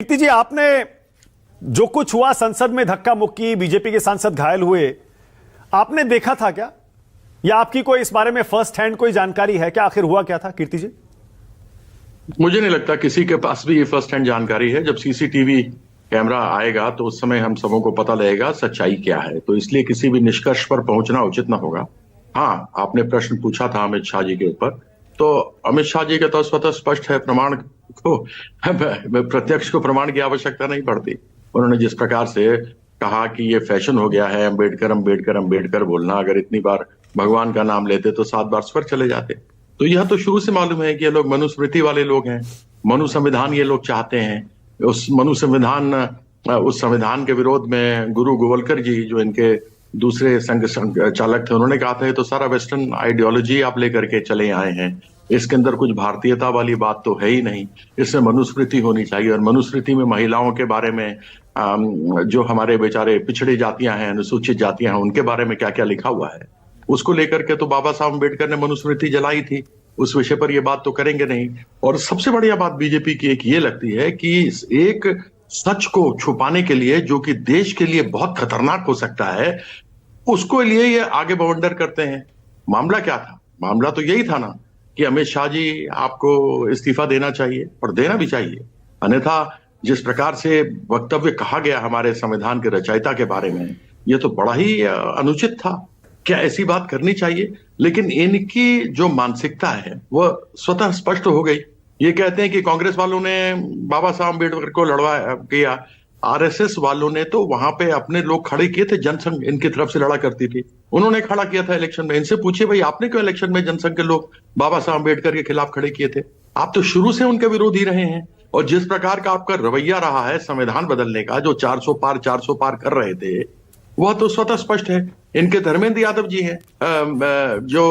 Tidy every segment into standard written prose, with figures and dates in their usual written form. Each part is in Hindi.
कीर्ति जी, आपने जो कुछ हुआ संसद में धक्का मुक्की, बीजेपी के सांसद घायल हुए, आपने देखा था क्या, या आपकी कोई इस बारे में फर्स्ट हैंड कोई जानकारी है क्या? आखिर हुआ क्या था कीर्ति जी? मुझे नहीं लगता किसी के पास भी ये फर्स्ट हैंड जानकारी है। जब सीसीटीवी कैमरा आएगा तो उस समय हम सबों को पता लगेगा सच्चाई क्या है, तो इसलिए किसी भी निष्कर्ष पर पहुंचना उचित न होगा। हाँ, आपने प्रश्न पूछा था अमित शाह जी के ऊपर, तो अमित शाह जी का तो स्वतः स्पष्ट है, प्रमाण को प्रत्यक्ष को प्रमाण की आवश्यकता नहीं पड़ती। उन्होंने जिस प्रकार से कहा कि ये फैशन हो गया है अंबेडकर अंबेडकर अंबेडकर बोलना, अगर इतनी बार भगवान का नाम लेते तो 7 बार स्वर्ग चले जाते। तो यह तो शुरू से मालूम है कि ये लोग मनुस्मृति वाले लोग हैं, मनु संविधान ये लोग चाहते हैं। उस उस संविधान के विरोध में गुरु गोवलकर जी, जो इनके दूसरे संघ चालक थे, उन्होंने कहा था ये तो सारा वेस्टर्न आइडियोलॉजी आप लेकर के चले आए हैं, इसके अंदर कुछ भारतीयता वाली बात तो है ही नहीं, इसमें मनुस्मृति होनी चाहिए। और मनुस्मृति में महिलाओं के बारे में, जो हमारे बेचारे पिछड़ी जातियां हैं, अनुसूचित जातियां हैं, उनके बारे में क्या क्या लिखा हुआ है, उसको लेकर के तो बाबा साहब अम्बेडकर ने मनुस्मृति जलाई थी। उस विषय पर ये बात तो करेंगे नहीं। और सबसे बढ़िया बात बीजेपी की एक ये लगती है कि एक सच को छुपाने के लिए, जो कि देश के लिए बहुत खतरनाक हो सकता है, उसको लिए ये आगे बवंडर करते हैं। मामला क्या था? मामला तो यही था ना कि अमित शाह जी आपको इस्तीफा देना चाहिए, और देना भी चाहिए। अन्यथा जिस प्रकार से वक्तव्य कहा गया हमारे संविधान के रचयिता के बारे में, ये तो बड़ा ही अनुचित था। क्या ऐसी बात करनी चाहिए? लेकिन इनकी जो मानसिकता है वह स्वतः स्पष्ट हो गई। ये कहते हैं कि कांग्रेस वालों ने बाबा साहब अम्बेडकर को लड़वा किया, आरएसएस वालों ने तो वहां पे अपने लोग खड़े किए थे, जनसंघ इनकी तरफ से लड़ा करती थी, उन्होंने खड़ा किया था इलेक्शन में। इनसे पूछिए भाई, आपने क्यों इलेक्शन में जनसंघ के लोग बाबा साहब अम्बेडकर के खिलाफ खड़े किए थे? आप तो शुरू से उनके विरोधी रहे हैं। और जिस प्रकार का आपका रवैया रहा है संविधान बदलने का, जो 400 पार कर रहे थे, वह तो स्वतः स्पष्ट है। इनके धर्मेंद्र यादव जी हैं, जो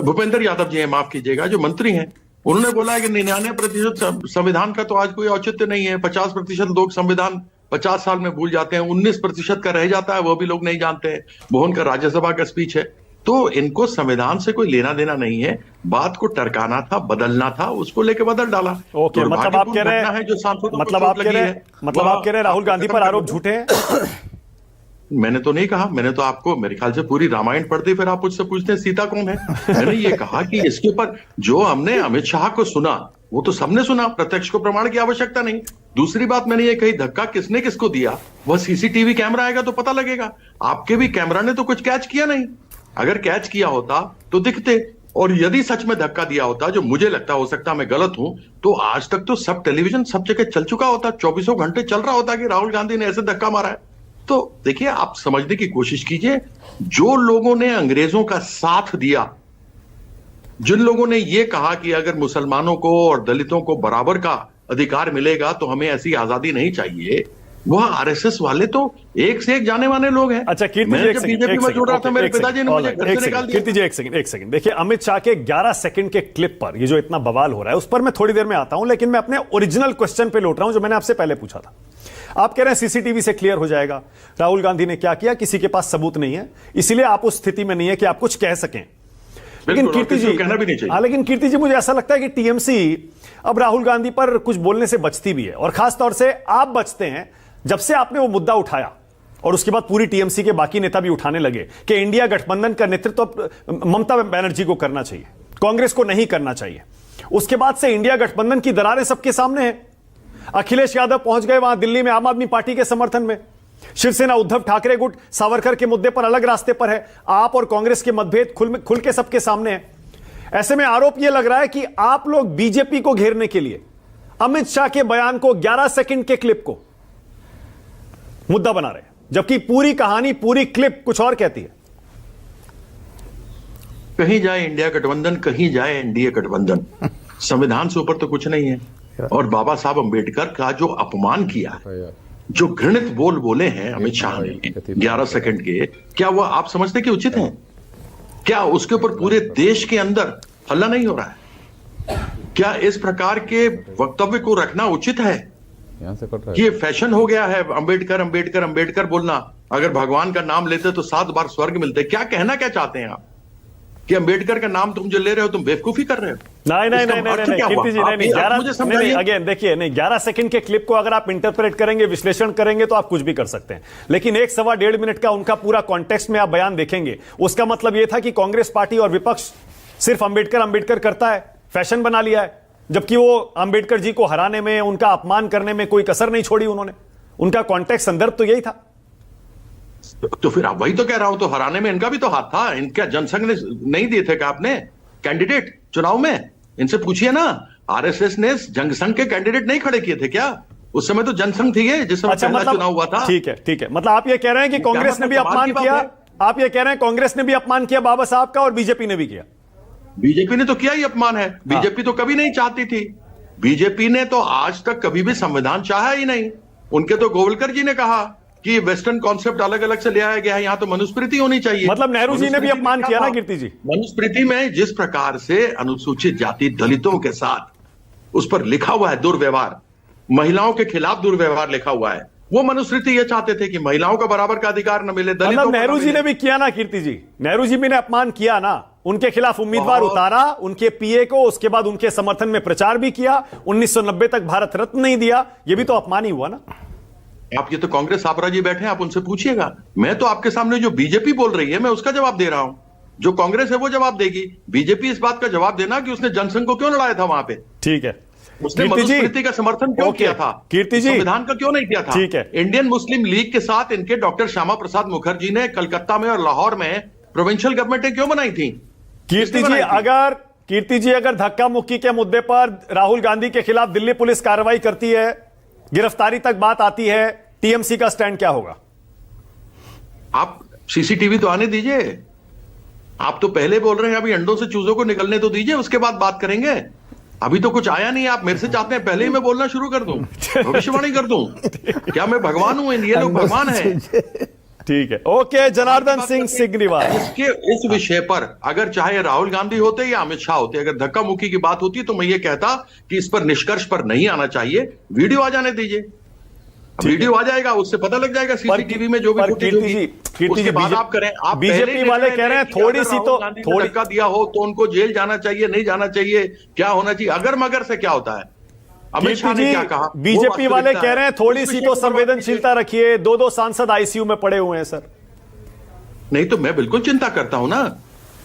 भूपेंद्र यादव जी हैं, माफ कीजिएगा, जो मंत्री हैं, उन्होंने बोला है कि 99% संविधान का तो आज कोई औचित्य नहीं है। 50% लोग संविधान 50 साल में भूल जाते हैं, 19% का रह जाता है, वो भी लोग नहीं जानते हैं। वो उनका राज्यसभा का स्पीच है। तो इनको संविधान से कोई लेना देना नहीं है, बात को टरकाना था, बदलना था, उसको लेके बदल डाला। ओके, मतलब आप कह रहे हैं, जो सांसदों मतलब आप कह रहे हैं राहुल गांधी पर आरोप झूठे हैं? मैंने तो नहीं कहा, मैंने तो आपको मेरे ख्याल से पूरी रामायण पढ़ दी, फिर आप मुझसे पूछते हैं सीता कौन है। मैंने ये कहा कि इसके ऊपर जो हमने अमित शाह को सुना, वो तो सबने सुना, प्रत्यक्ष को प्रमाण की आवश्यकता नहीं। दूसरी बात मैंने ये कही, धक्का किसने किसको दिया, वह सीसीटीवी कैमरा आएगा तो पता लगेगा। आपके भी कैमरा ने तो कुछ कैच किया नहीं। अगर कैच किया होता तो दिखते, और यदि सच में धक्का दिया होता, जो मुझे लगता हो सकता मैं गलत हूं, तो आज तक तो सब टेलीविजन सब जगह चल चुका होता, 24 घंटे चल रहा होता कि राहुल गांधी ने ऐसे धक्का मारा है। तो देखिए, आप समझने की कोशिश कीजिए, जो लोगों ने अंग्रेजों का साथ दिया, जिन लोगों ने ये कहा कि अगर मुसलमानों को और दलितों को बराबर का अधिकार मिलेगा तो हमें ऐसी आजादी नहीं चाहिए, वह आरएसएस वाले तो एक से एक जाने माने लोग हैं। अच्छा कीर्ति जी, बीजेपी में जुड़ रहा था, मेरे पिताजी ने मुझे घर से निकाल दिया। कीर्ति जी एक सेकंड देखिए, अमित शाह के 11 सेकंड के क्लिप पर ये जो इतना बवाल हो रहा है, उस पर मैं थोड़ी देर में आता हूं, लेकिन मैं अपने ओरिजिनल क्वेश्चन पे लौट रहा हूं जो मैंने आपसे पहले पूछा था। आप कह रहे हैं सीसीटीवी से क्लियर हो जाएगा राहुल गांधी ने क्या किया, किसी के पास सबूत नहीं है, इसीलिए आप उस स्थिति में नहीं है कि आप कुछ कह सकें। लेकिन कीर्ति जी, कहना भी नहीं चाहिए। हाँ, लेकिन कीर्ति जी, मुझे ऐसा लगता है कि टीएमसी अब राहुल गांधी पर कुछ बोलने से बचती भी है, और खासतौर से आप बचते हैं जब से आपने वो मुद्दा उठाया, और उसके बाद पूरी टीएमसी के बाकी नेता भी उठाने लगे कि इंडिया गठबंधन का नेतृत्व ममता बनर्जी को करना चाहिए, कांग्रेस को नहीं करना चाहिए। उसके बाद से इंडिया गठबंधन की दरारें सबके सामने हैं। अखिलेश यादव पहुंच गए वहां दिल्ली में आम आदमी पार्टी के समर्थन में, शिवसेना उद्धव ठाकरे गुट सावरकर के मुद्दे पर अलग रास्ते पर है, आप और कांग्रेस के मतभेद खुल के सबके सामने है। ऐसे में आरोप यह लग रहा है कि आप लोग बीजेपी को घेरने के लिए अमित शाह के बयान को, 11 सेकंड के क्लिप को मुद्दा बना रहे हैं, जबकि पूरी कहानी, पूरी क्लिप कुछ और कहती है। कहीं जाए इंडिया गठबंधन, कहीं जाए एनडीए गठबंधन, संविधान से ऊपर तो कुछ नहीं है। और बाबा साहब अंबेडकर का जो अपमान किया है, जो घृणित बोल बोले हैं अमित शाह ने 11 सेकंड के, क्या वह आप समझते कि उचित हैं? क्या उसके ऊपर पूरे देश के अंदर हल्ला नहीं हो रहा है? क्या इस प्रकार के वक्तव्य को रखना उचित है? ये फैशन हो गया है अंबेडकर अंबेडकर अंबेडकर बोलना। अगर भगवान का नाम लेते तो 7 बार स्वर्ग मिलते। क्या कहना क्या चाहते हैं आप? कि अंबेडकर का नाम तुम जो ले रहे हो तुम बेवकूफी कर रहे हो? नहीं नहीं इसका नहीं अर्थ नहीं क्या हुआ? कीर्ति जी नहीं नहीं आप 11 मुझे समझाइए। अगेन देखिए नहीं 11 सेकंड के क्लिप को अगर आप इंटरप्रेट करेंगे विश्लेषण करेंगे तो आप कुछ भी कर सकते हैं, लेकिन 1-1.25 मिनट का उनका पूरा कॉन्टेक्स्ट में आप बयान देखेंगे, उसका मतलब यह था कि कांग्रेस पार्टी और विपक्ष सिर्फ अंबेडकर अंबेडकर करता है, फैशन बना लिया है, जबकि वो अंबेडकर जी को हराने में उनका अपमान करने में कोई कसर नहीं छोड़ी उन्होंने। उनका कॉन्टेक्स्ट संदर्भ तो यही था। तो फिर आप वही तो कह रहा हूं, तो हराने में इनका भी तो हाथ था। इनका जनसंघ ने नहीं दिए थे क्या आपने कैंडिडेट चुनाव में? इनसे पूछिए ना, आरएसएस ने जनसंघ के कैंडिडेट नहीं खड़े किए थे क्या? उस समय तो जनसंघ थी है जिस समय अच्छा, पहला चुनाव हुआ था। ठीक है मतलब आप ये कह रहे हैं कि कांग्रेस ने भी अपमान किया, आप ये कह रहे हैं कांग्रेस ने भी अपमान किया बाबा साहब का और बीजेपी ने भी किया? बीजेपी ने तो किया ही अपमान है। बीजेपी तो कभी नहीं चाहती थी। बीजेपी ने तो आज तक कभी भी संविधान चाहा ही नहीं। उनके तो गोवलकर जी ने कहा कि वेस्टर्न कॉन्सेप्ट अलग अलग से ले आया गया है, यहां तो मनुस्मृति होनी चाहिए। मतलब नेहरू जी ने भी अपमान किया ना कीर्ति जी? मनुस्मृति में जिस प्रकार से अनुसूचित जाति दलितों के साथ उस पर लिखा हुआ है दुर्व्यवहार, महिलाओं के खिलाफ दुर्व्यवहार लिखा हुआ है, वो मनुस्मृति ये चाहते थे कि महिलाओं का बराबर का अधिकार न मिले, दलितों मतलब नेहरू जी ने भी किया ना कीर्ति जी? नेहरू जी भी ने अपमान किया ना, उनके खिलाफ उम्मीदवार उतारा, उनके पीए को, उसके बाद उनके समर्थन में प्रचार भी किया, 1990 तक भारत रत्न नहीं दिया, ये भी तो अपमान ही हुआ ना? आप ये तो कांग्रेस सापरा जी बैठे हैं, आप उनसे पूछिएगा। मैं तो आपके सामने जो बीजेपी बोल रही है मैं उसका जवाब दे रहा हूं, जो कांग्रेस है वो जवाब देगी। बीजेपी इस बात का जवाब देना कि उसने जनसंघ को क्यों लड़ाया था वहां पे। ठीक है, उसने मनुस्मृति का समर्थन क्यों किया था, कीर्ति जी संविधान का क्यों नहीं किया था? ठीक है, इंडियन मुस्लिम लीग के साथ इनके डॉक्टर श्यामा प्रसाद मुखर्जी ने कलकत्ता में और लाहौर में प्रोविंशियल गवर्नमेंटें क्यों बनाई थी? कीर्ति जी अगर धक्का मुक्की के मुद्दे पर राहुल गांधी के खिलाफ दिल्ली पुलिस कार्रवाई करती है, गिरफ्तारी तक बात आती है, टीएमसी का स्टैंड क्या होगा? आप सीसीटीवी तो आने दीजिए। आप तो पहले बोल रहे हैं अभी अंडों से चूजों को निकलने तो दीजिए, उसके बाद बात करेंगे। अभी तो कुछ आया नहीं, आप मेरे से चाहते हैं पहले ही मैं बोलना शुरू कर दूं, भविष्यवाणी कर दूं? क्या मैं भगवान हूं? ये लोग भगवान हैं। ठीक है, ओके। जनार्दन सिंह सिग्रीवाल, इस विषय पर अगर चाहे राहुल गांधी होते या अमित शाह होते, अगर धक्का मुक्की की बात होती तो मैं ये कहता कि इस पर निष्कर्ष पर नहीं आना चाहिए, वीडियो आ जाने दीजिए। वीडियो आ जाएगा, उससे पता लग जाएगा सीसीटीवी में जो भी फुटेज होगी, उसके बाद आप करें। आप बीजेपी वाले कह रहे हैं थोड़ी सी तो धक्का दिया हो तो उनको जेल जाना चाहिए, नहीं जाना चाहिए, क्या होना चाहिए? अगर मगर से क्या होता है? अमित शाह ने क्या कहा? बीजेपी वाले कह रहे हैं थोड़ी सी तो संवेदनशीलता रखिए, 2 सांसद आईसीयू में पड़े हुए हैं सर। नहीं तो मैं बिल्कुल चिंता करता हूं ना,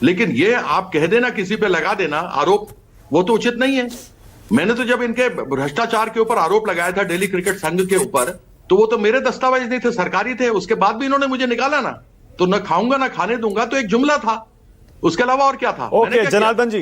लेकिन ये आप कह देना, किसी पे लगा देना आरोप, वो तो उचित नहीं है। मैंने तो जब इनके भ्रष्टाचार के ऊपर आरोप लगाया था दिल्ली क्रिकेट संघ के ऊपर, तो वो तो मेरे दस्तावेज नहीं थे, सरकारी थे। उसके बाद भी इन्होंने मुझे निकाला ना, तो न खाऊंगा ना खाने दूंगा, तो एक जुमला था, उसके अलावा और क्या था? ओके जनार्दन जी।